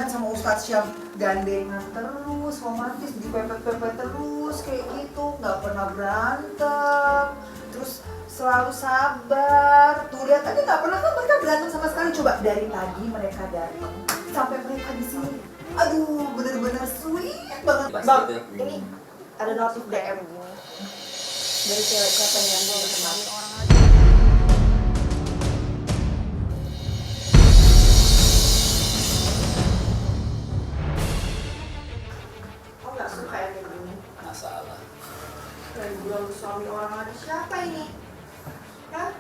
sama Ustadz Syam, gandengan terus, romantis, dipepet-pepet terus kayak gitu, nggak pernah berantem, terus selalu sabar. Tuh lihat aja nggak pernah kan mereka berantem sama sekali. Coba dari pagi mereka datang sampai mereka di sini. Aduh, bener-bener sweet banget. Bang, ini ada notif DM gini dari cewek siapa yang gue kenal. Oh nggak suka ya kayak gini? Masalah. Dan belum suami orang ada siapa ini? Hah?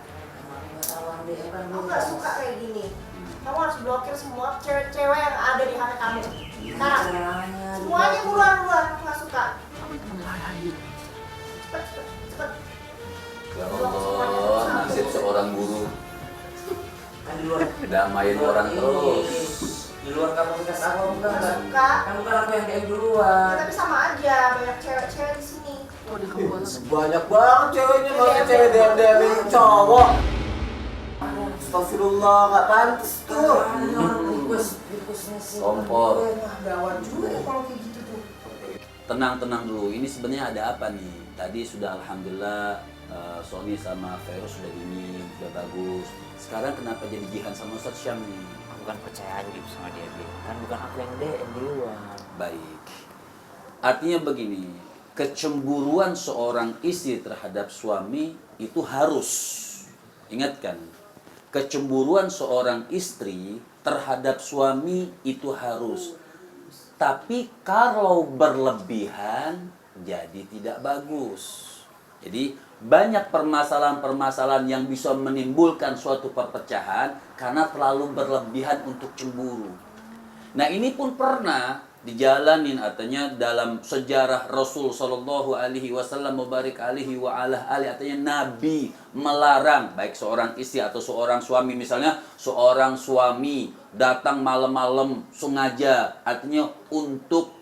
Kamu nggak suka kayak gini? Kamu harus blokir semua cewek-cewek yang ada di HP kamu. Sekarang, semuanya keluar, aku nggak suka. Cepet. Ya Allah, nasib seorang guru. Damain orang terus. Di luar kapasitas aku Nggak enggak. suka. Kan bukan aku yang DM duluan. Tapi sama aja, banyak cewek-cewek di sini. Banyak banget ceweknya, banyak cewek DM cowok. Astagfirullah, nggak pantas tuh. Kompor. Wah, gawat juga ya kalau kayak gitu tuh. Tenang dulu. Ini sebenarnya ada apa nih? Tadi sudah alhamdulillah Sony sama Vero sudah dingin, sudah bagus. Sekarang kenapa jadi jihan sama Ustadz Syam nih? Aku bukan percaya aja gitu sama dia, Bi. Kan bukan aku yang DM duluan. Baik. Artinya begini, kecemburuan seorang istri terhadap suami itu harus. Ingatkan, kecemburuan seorang istri terhadap suami itu harus. Tapi kalau berlebihan jadi tidak bagus. Jadi banyak permasalahan-permasalahan yang bisa menimbulkan suatu perpecahan karena terlalu berlebihan untuk cemburu. Nah ini pun pernah dijalanin artinya dalam sejarah Rasul Shallallahu Alaihi Wasallam mubarik alihi wa ala ali, artinya Nabi melarang baik seorang istri atau seorang suami, misalnya seorang suami datang malam-malam sengaja artinya untuk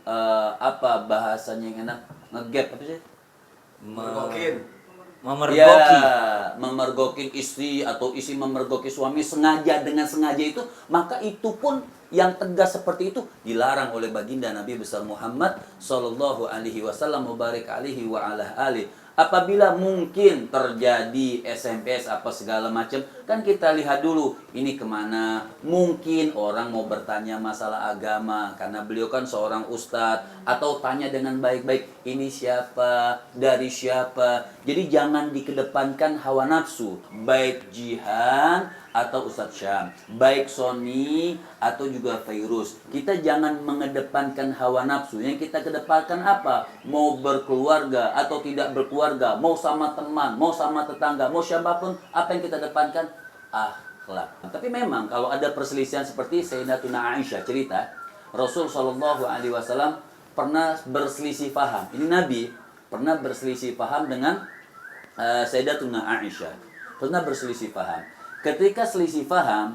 apa bahasanya yang enak, ngegap apa sih? Memergoki. Ya, memergoki istri atau istri memergoki suami sengaja, dengan sengaja itu, maka itu pun yang tegas seperti itu dilarang oleh baginda Nabi besar Muhammad sallallahu alaihi wasallam mubarik alaihi wa ala ali. Apabila mungkin terjadi SMS apa segala macam, kan kita lihat dulu ini kemana. Mungkin orang mau bertanya masalah agama karena beliau kan seorang ustadz, atau tanya dengan baik-baik, ini siapa, dari siapa. Jadi jangan dikedepankan hawa nafsu, baik Jihan atau Ustadz Syam, baik Sony atau juga Fairuz. Kita jangan mengedepankan hawa nafsu. Yang kita kedepankan apa? Mau berkeluarga atau tidak berkeluarga, mau sama teman, mau sama tetangga, mau siapapun, apa yang kita depankan? Akhlak. Tapi memang kalau ada perselisihan seperti Sayyidatuna Aisyah cerita, Rasul Shallallahu Alaihi Wasallam pernah berselisih paham. Ini Nabi pernah berselisih paham dengan Sayyidatuna Aisyah. Pernah berselisih paham. Ketika selisih paham,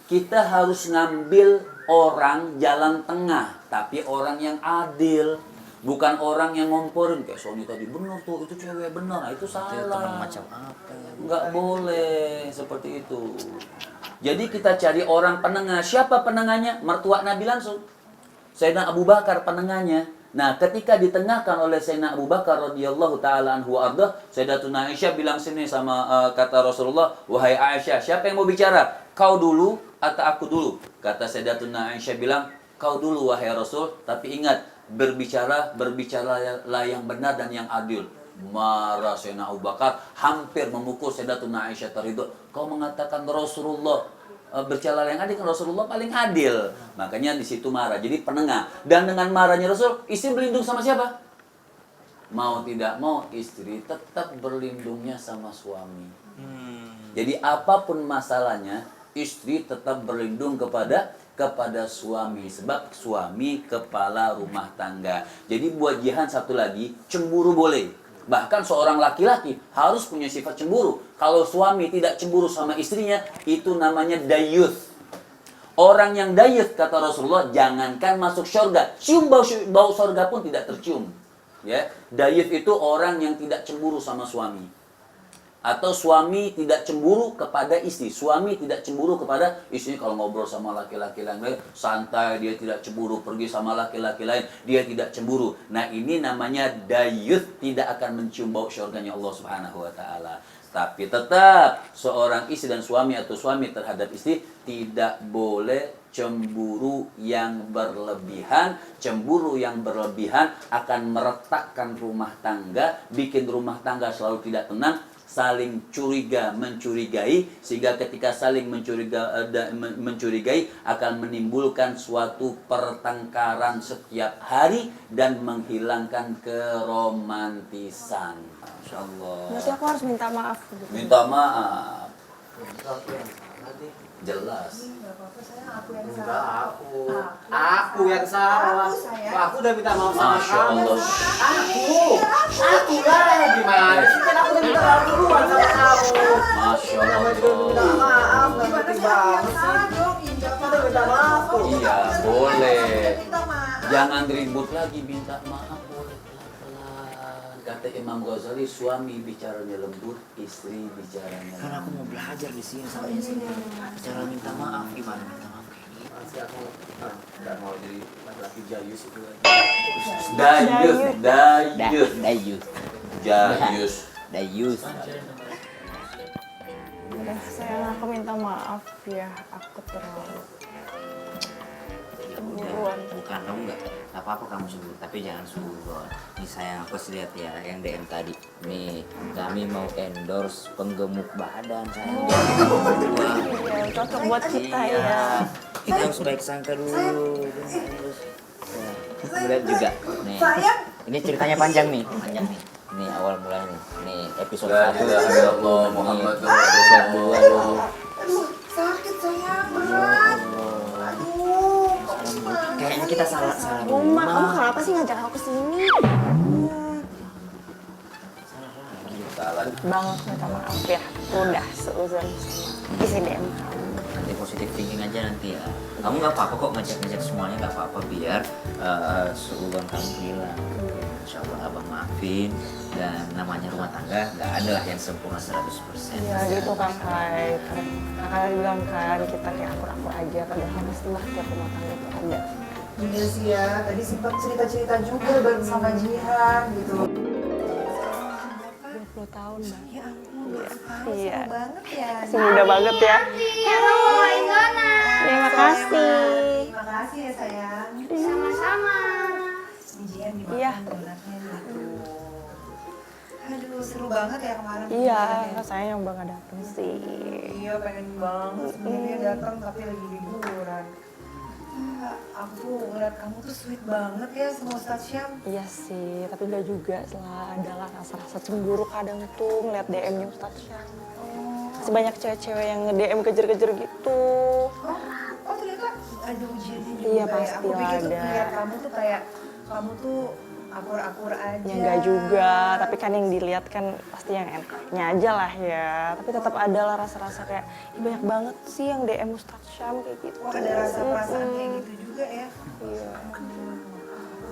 kita harus ngambil orang jalan tengah, tapi orang yang adil, bukan orang yang ngomporin kayak Sony tadi, bener tuh itu cewek bener, nah, itu salah. Itu teman macam apa? Nggak boleh seperti itu. Jadi kita cari orang penengah. Siapa penengahnya? Mertua Nabi langsung. Sayyidina Abu Bakar penengahnya. Nah, ketika ditengahkan oleh Sayyidina Abu Bakar radhiyallahu taala anhu arda, Sayyidatuna Aisyah bilang sini sama kata Rasulullah, "Wahai Aisyah, siapa yang mau bicara? Kau dulu atau aku dulu?" Kata Sayyidatuna Aisyah bilang, "Kau dulu wahai Rasul, tapi ingat, berbicaralah yang benar dan yang adil." Marah Sayyidina Abu Bakar, hampir memukul Sayyidatuna Aisyah terridho. Kau mengatakan Rasulullah bercala yang adil, kan Rasulullah paling adil. Makanya di situ marah. Jadi penengah. Dan dengan marahnya Rasul, istri berlindung sama siapa? Mau tidak mau, istri tetap berlindungnya sama suami. Jadi apapun masalahnya, istri tetap berlindung kepada suami. Sebab suami kepala rumah tangga. Jadi buat Jihan satu lagi, cemburu boleh. Bahkan seorang laki-laki harus punya sifat cemburu. Kalau suami tidak cemburu sama istrinya, itu namanya dayuth. Orang yang dayuth, kata Rasulullah, jangankan masuk surga, cium bau surga pun tidak tercium. Ya, dayuth itu orang yang tidak cemburu sama suami. Atau suami tidak cemburu kepada istri. Suami tidak cemburu kepada istri kalau ngobrol sama laki-laki lain. Santai, dia tidak cemburu. Pergi sama laki-laki lain, dia tidak cemburu. Nah ini namanya dayuth, tidak akan mencium bau syurganya Allah Subhanahu wa ta'ala. Tapi tetap seorang istri dan suami atau suami terhadap istri tidak boleh cemburu yang berlebihan. Cemburu yang berlebihan akan meretakkan rumah tangga, bikin rumah tangga selalu tidak tenang, saling curiga mencurigai, sehingga ketika saling mencurigai akan menimbulkan suatu pertengkaran setiap hari dan menghilangkan keromantisan. Masya Allah. Berarti aku harus minta maaf. Minta maaf. Jelas. Nggak apa-apa sayang, aku yang Enggak, salah. aku yang salah. Aku, sayang. Aku udah minta maaf sama Masya kamu. Allah. Aku lah gimana sih, kan aku udah minta maaf duluan sama kamu. Masya Kenapa juga minta Allah. maaf, nggak Gimana ngerti sih aku yang banget sih. salah dong? Indah, Kita udah minta maaf tuh. Iya, boleh. Minta maaf. Jangan ribut lagi, minta maaf boleh pelan-pelan. Kata Imam Ghazali, suami bicaranya lembut, istri bicaranya Kan aku mau belajar di sini sama sini. Cara minta maaf gimana minta maaf kayak gitu. Masih aku nggak mau jadi laki-laki jayus itu lagi. Dayus, dayus, Dayus. jayus. Dayus. Udah sayang, aku minta maaf ya, aku terlalu Ya udah, bukan kamu nggak apa-apa kamu sebut, tapi jangan suruh. Nih sayang, aku sih lihat ya yang DM tadi. Nih, kami mau endorse penggemuk badan sayang. ya, cocok buat kita Iya. ya. Kita harus baik sangka dulu. Terus, ya. Lihat juga. Nih. Sayang. Ini ceritanya panjang nih, panjang nih. Ini awal mulai nih. Nih episode La 1. ilaha illallah Muhammadur Rasulullah. Aduh, sakit sayang, berat. Aduh, kok gimana? Kayaknya kita salah Rumah, kamu kenapa sih ngajak aku kesini? Salah. Banget minta maaf ya. Udah, seuzon isi DM. Nanti positif thinking aja nanti ya. Kamu nggak apa-apa kok ngajak-ngajak semuanya, nggak apa-apa biar seuzon kamu hilang. Insya Allah abang maafin, dan namanya rumah tangga nggak ada lah yang sempurna 100%. Ya gitu kan Kai. Kakak bilang kan kita kayak akur-akur aja, padahal pasti lah tiap rumah tangga tuh ada. Iya sih ya, tadi sempat cerita-cerita juga bareng sama Jihan gitu. 20 tahun Mbak. Ya ampun, Iya. seru banget ya. Masih muda banget ya. Terima kasih. Terima kasih ya sayang. Sama-sama. Jihan dimakan Iya. donatnya gitu. Aduh, seru banget ya kemarin. Iya, ya. saya yang nggak dateng sih. Iya, pengen banget sebenarnya datang tapi lagi liburan. Aku tuh ngeliat kamu tuh sweet banget ya sama Ustadz Syam. Iya sih, tapi nggak juga lah. Adalah rasa-rasa cemburu kadang tuh ngeliat DM-nya Ustadz Syam. Masih banyak cewek-cewek yang nge-DM kejer-kejer gitu. Oh ternyata ada ujiannya juga. Iya, ya. pasti Aku pikir tuh ada. ngeliat kamu tuh kayak kamu tuh akur-akur aja. Ya nggak juga, tapi kan yang dilihat kan pasti yang enaknya aja lah ya. Tapi tetap ada lah rasa-rasa kayak, ih banyak banget sih yang DM Ustadz Syam kayak gitu. Oh ada rasa perasaan kayak gitu juga ya. Iya. Aku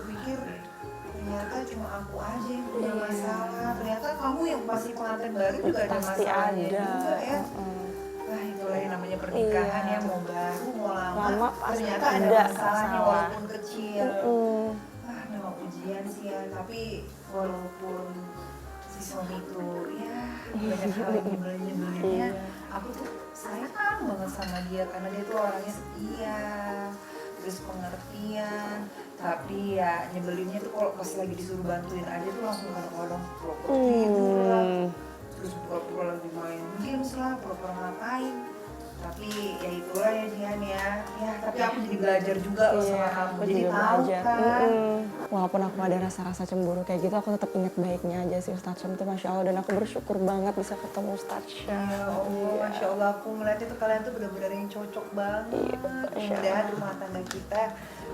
pikir ternyata cuma aku aja yang punya masalah. Ternyata kamu yang masih pengantin baru juga ada Pasti masalahnya ada. juga ya. Wah itulah yang namanya pernikahan Iya. ya, mau baru mau lama, Lama pasti ternyata ada ada masalahnya masalah. walaupun kecil. Wah memang ujian sih ya, tapi walaupun si suami itu ya banyak hal yang nyebelin-nyebelinnya, aku tuh sayang banget sama dia karena dia tuh orangnya setia, terus pengertian, tapi ya nyebelinnya tuh kalau pas lagi disuruh bantuin aja tuh langsung kadang-kadang pura-pura tidur lah, terus pura-pura lagi main games lah, pura-pura ngapain. Tapi ya itulah ya Jihan ya tapi aku jadi belajar juga loh sama kamu, aku jadi juga tahu belajar. kan. Walaupun aku ada rasa-rasa cemburu kayak gitu, aku tetap ingat baiknya aja sih Ustadz Syam tuh Masya Allah. Dan aku bersyukur banget bisa ketemu Ustadz Syam. Ya Allah, Masya Allah, aku melihatnya tuh kalian tuh benar-benar yang cocok banget. Mudah-mudahan rumah tangga kita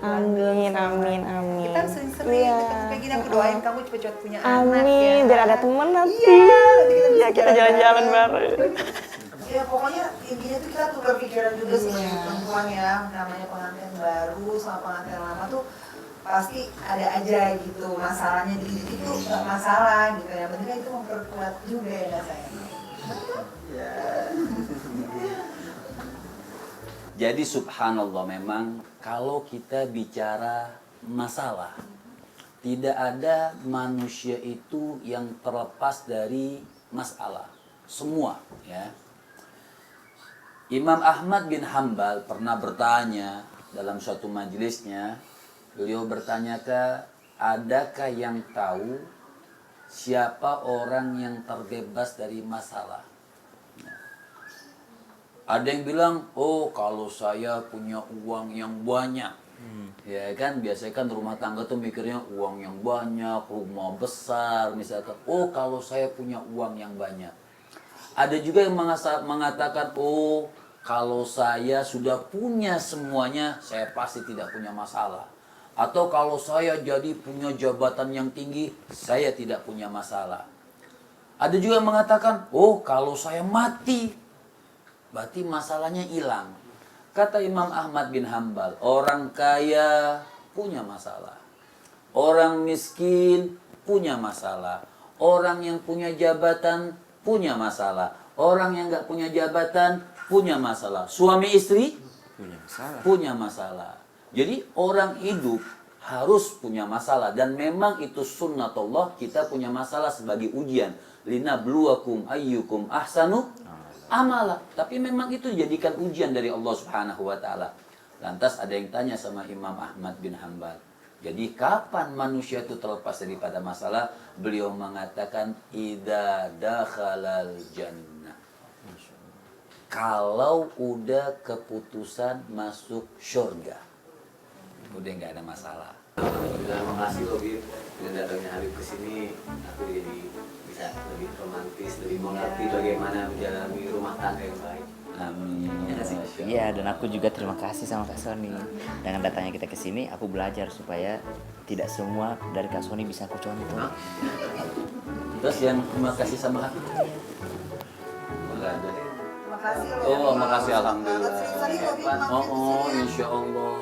Amin, langgeng amin, sama- amin. Kita harus sering-sering Iya. ketemu kayak gini, aku doain kamu cepet-cepet punya anak ya. Amin, biar ada temen nanti. Iya, nanti kita bisa Ya kita jalan-jalan bareng. Ya pokoknya intinya tuh kita tukar pikiran juga sih perempuan ya, namanya pengantin baru sama pengantin lama tuh pasti ada aja gitu masalahnya, dikit-dikit tuh nggak masalah gitu ya, penting itu memperkuat juga ya sayang. Jadi subhanallah, memang kalau kita bicara masalah, tidak ada manusia itu yang terlepas dari masalah. Semua, ya. Imam Ahmad bin Hambal pernah bertanya dalam suatu majelisnya, beliau bertanya, adakah yang tahu siapa orang yang terbebas dari masalah? Ada yang bilang, oh kalau saya punya uang yang banyak. Ya kan, biasanya kan rumah tangga tuh mikirnya uang yang banyak, rumah besar misalkan. Oh kalau saya punya uang yang banyak. Ada juga yang mengatakan, oh kalau saya sudah punya semuanya, saya pasti tidak punya masalah. Atau kalau saya jadi punya jabatan yang tinggi, saya tidak punya masalah. Ada juga yang mengatakan, oh kalau saya mati, berarti masalahnya hilang. Kata Imam Ahmad bin Hambal, orang kaya punya masalah. Orang miskin punya masalah. Orang yang punya jabatan punya masalah. Orang yang nggak punya jabatan punya masalah. Suami istri punya masalah. Jadi orang hidup harus punya masalah. Dan memang itu sunnatullah, kita punya masalah sebagai ujian. Linabluwakum ayyukum ahsanu amala. Tapi memang itu dijadikan ujian dari Allah Subhanahu wa taala. Lantas ada yang tanya sama Imam Ahmad bin Hambal, jadi kapan manusia itu terlepas daripada masalah? Beliau mengatakan, idza dakhalal jannah. Kalau udah keputusan masuk surga, udah nggak ada masalah. Terima kasih loh, Bib. Dengan datangnya Habib ke sini, aku jadi bisa lebih romantis, lebih mengerti bagaimana menjalani rumah tangga yang baik. Amin. Iya, dan aku juga terima kasih sama Kak Sony. Dengan datangnya kita ke sini, aku belajar supaya tidak semua dari Kak Sony bisa aku contoh. Terus yang terima kasih sama aku? Enggak ada. Makasih loh. Oh, makasih, alhamdulillah. Sering-sering loh, Bib, mampir Oh, ke sini. insya Allah.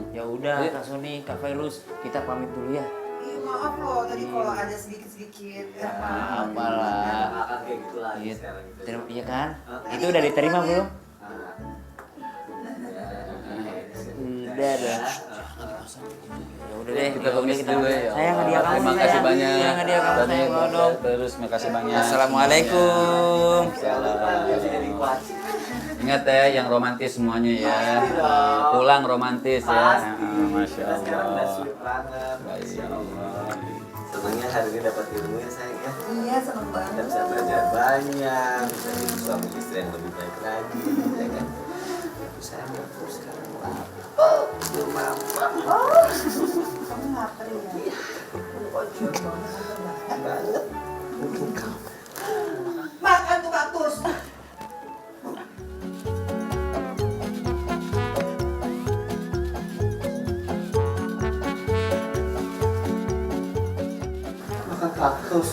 Ya udah, Kak Sony, Kak Fairuz, kita pamit dulu ya. Ih, maaf loh tadi kalau ada sedikit-sedikit. Ya, maaf. Apalah. Akan kayak gitu lagi Iya, sekarang gitu. iya kan? Itu udah diterima belum? Udah dah. Ya udah deh, Kita komis dulu ya. Sayang, hadiah kamu. Terima kasih sayang. banyak. Sayang, hadiah kamu, Tadi sayang, bawa dong. Terus makasih banyak. Assalamualaikum. Jadi kuat. Ingat ya, yang romantis semuanya ya. Pulang romantis ya. Masya Sekarang udah Allah. sulit banget. Masya Allah. Senangnya hari ini dapat ilmu ya sayang ya. Iya, seneng Kita banget. bisa belajar banyak, bisa jadi suami istri yang lebih baik lagi, ya kan? Terus saya mau sekarang belum lapar Kamu lapar ya? Ojol banget. Makan tuh kaktus. makan kaktus.